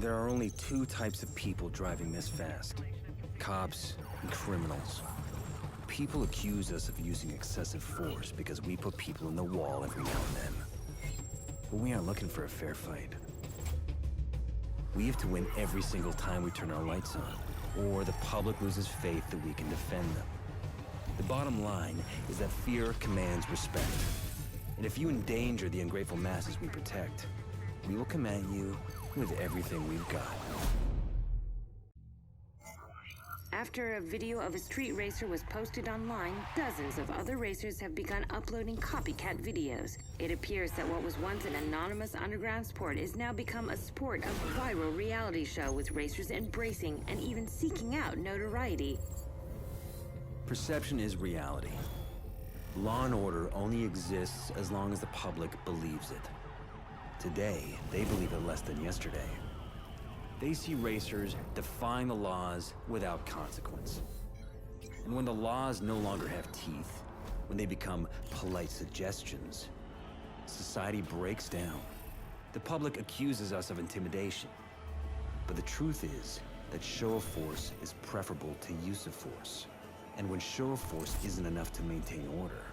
There are only two types of people driving this fast: cops and criminals. People accuse us of using excessive force because we put people in the wall every now and then. But we aren't looking for a fair fight. We have to win every single time we turn our lights on, or the public loses faith that we can defend them. The bottom line is that fear commands respect. And if you endanger the ungrateful masses we protect, we will come at you with everything we've got. After a video of a street racer was posted online, dozens of other racers have begun uploading copycat videos. It appears that what was once an anonymous underground sport is now become a sport of viral reality show, with racers embracing and even seeking out notoriety. Perception is reality. Law and order only exists as long as the public believes it. Today, they believe it less than yesterday. They see racers defying the laws without consequence. And when the laws no longer have teeth, when they become polite suggestions, society breaks down. The public accuses us of intimidation. But the truth is that show of force is preferable to use of force. And when show of force isn't enough to maintain order,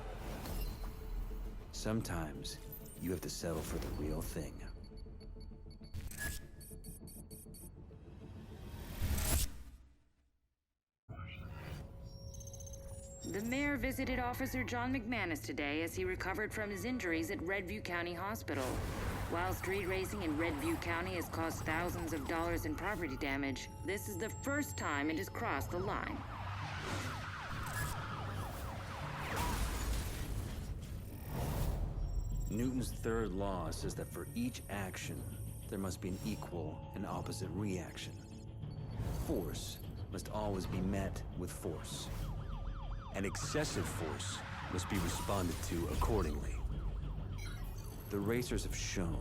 sometimes you have to settle for the real thing. The mayor visited Officer John McManus today as he recovered from his injuries at Redview County Hospital. While street racing in Redview County has caused thousands of dollars in property damage, this is the first time it has crossed the line. Newton's third law says that for each action, there must be an equal and opposite reaction. Force must always be met with force. And excessive force must be responded to accordingly. The racers have shown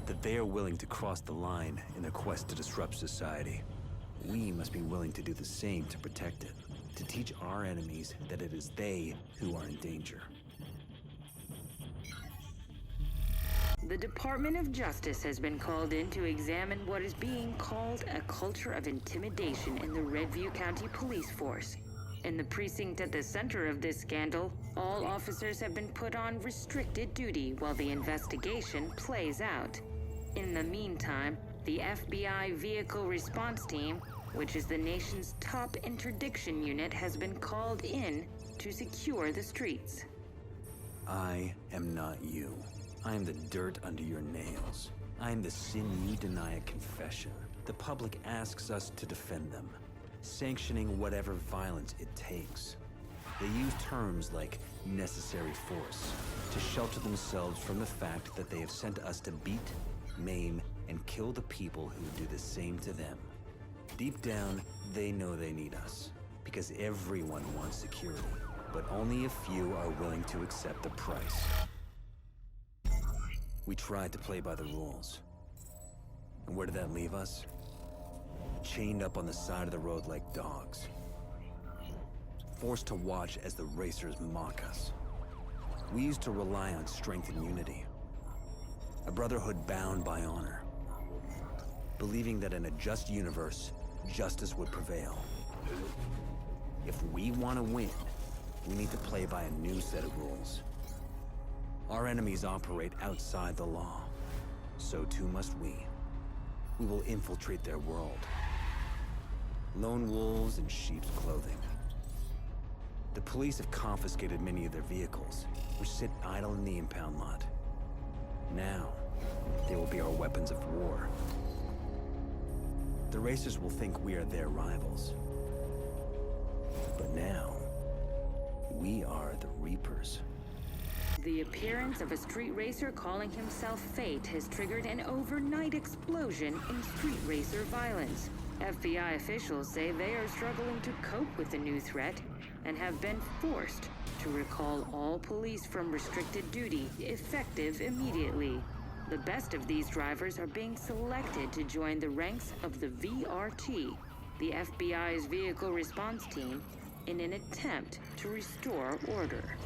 that they are willing to cross the line in a quest to disrupt society. We must be willing to do the same to protect it, to teach our enemies that it is they who are in danger. The Department of Justice has been called in to examine what is being called a culture of intimidation in the Redview County Police Force. In the precinct at the center of this scandal, all officers have been put on restricted duty while the investigation plays out. In the meantime, the FBI Vehicle Response Team, which is the nation's top interdiction unit, has been called in to secure the streets. I am not you. I am the dirt under your nails. I am the sin you deny at confession. The public asks us to defend them, sanctioning whatever violence it takes. They use terms like necessary force to shelter themselves from the fact that they have sent us to beat, maim, and kill the people who do the same to them. Deep down, they know they need us, because everyone wants security, but only a few are willing to accept the price. We tried to play by the rules. And where did that leave us? Chained up on the side of the road like dogs. Forced to watch as the racers mock us. We used to rely on strength and unity. A brotherhood bound by honor. Believing that in a just universe, justice would prevail. If we want to win, we need to play by a new set of rules. Our enemies operate outside the law. So too must we. We will infiltrate their world. Lone wolves in sheep's clothing. The police have confiscated many of their vehicles, which sit idle in the impound lot. Now, they will be our weapons of war. The racers will think we are their rivals. But now, we are the Reapers. The appearance of a street racer calling himself Fate has triggered an overnight explosion in street racer violence. FBI officials say they are struggling to cope with the new threat and have been forced to recall all police from restricted duty, effective immediately. The best of these drivers are being selected to join the ranks of the VRT, the FBI's Vehicle Response Team, in an attempt to restore order.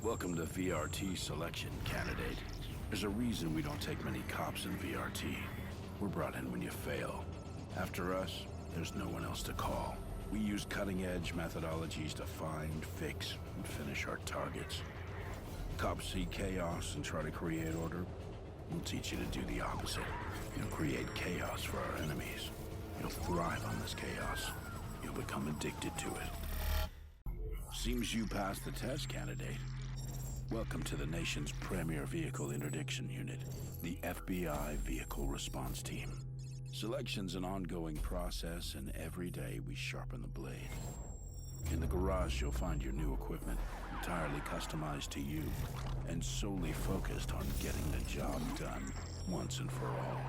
Welcome to VRT selection, candidate. There's a reason we don't take many cops in VRT. We're brought in when you fail. After us, there's no one else to call. We use cutting-edge methodologies to find, fix, and finish our targets. Cops see chaos and try to create order. We'll teach you to do the opposite. You'll create chaos for our enemies. You'll thrive on this chaos. You'll become addicted to it. Seems you passed the test, candidate. Welcome to the nation's premier vehicle interdiction unit, the FBI Vehicle Response Team. Selection's an ongoing process, and every day we sharpen the blade. In the garage, you'll find your new equipment, entirely customized to you, and solely focused on getting the job done once and for all.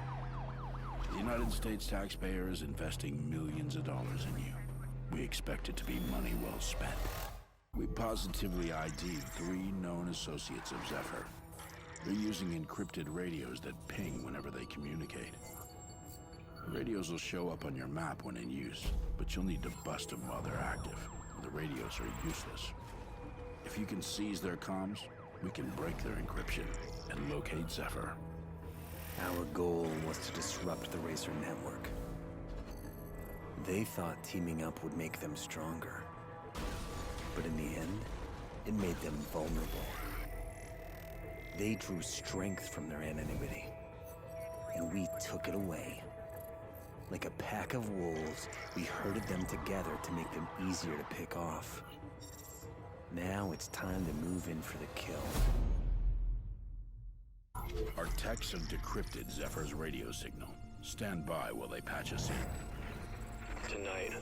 The United States taxpayer is investing millions of dollars in you. We expect it to be money well spent. We positively ID'd 3 known associates of Zephyr. They're using encrypted radios that ping whenever they communicate. The radios will show up on your map when in use, but you'll need to bust them while they're active. The radios are useless. If you can seize their comms, we can break their encryption and locate Zephyr. Our goal was to disrupt the Racer network. They thought teaming up would make them stronger. But in the end, it made them vulnerable. They drew strength from their anonymity, and we took it away. Like a pack of wolves, we herded them together to make them easier to pick off. Now it's time to move in for the kill. Our techs have decrypted Zephyr's radio signal. Stand by while they patch us in. Tonight,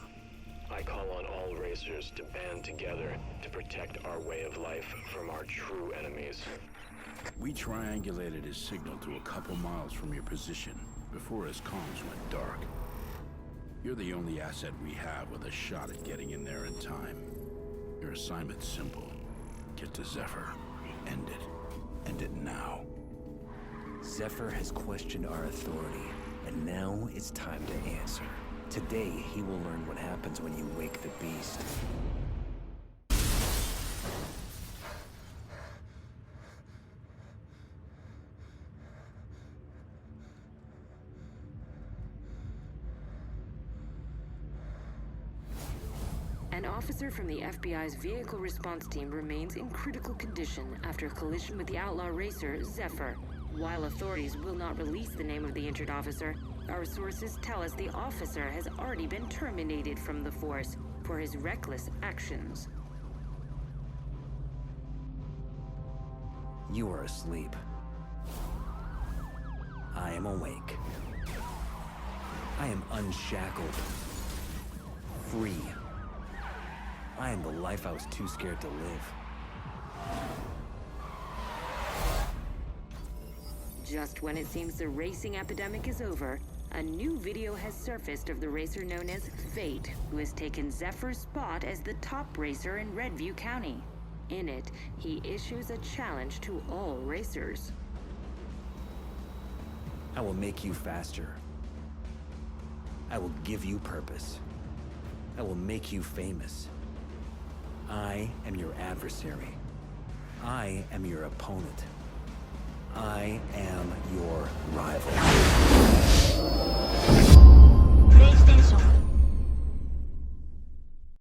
I call on all racers to band together to protect our way of life from our true enemies. We triangulated his signal to a couple miles from your position before his comms went dark. You're the only asset we have with a shot at getting in there in time. Your assignment's simple. Get to Zephyr. End it. End it now. Zephyr has questioned our authority, and now it's time to answer. Today, he will learn what happens when you wake the beast. An officer from the FBI's Vehicle Response Team remains in critical condition after a collision with the outlaw racer, Zephyr. While authorities will not release the name of the injured officer, our sources tell us the officer has already been terminated from the force for his reckless actions. You are asleep. I am awake. I am unshackled. Free. I am the life I was too scared to live. Just when it seems the racing epidemic is over, a new video has surfaced of the racer known as Fate, who has taken Zephyr's spot as the top racer in Redview County. In it, he issues a challenge to all racers. I will make you faster. I will give you purpose. I will make you famous. I am your adversary. I am your opponent. I am your rival.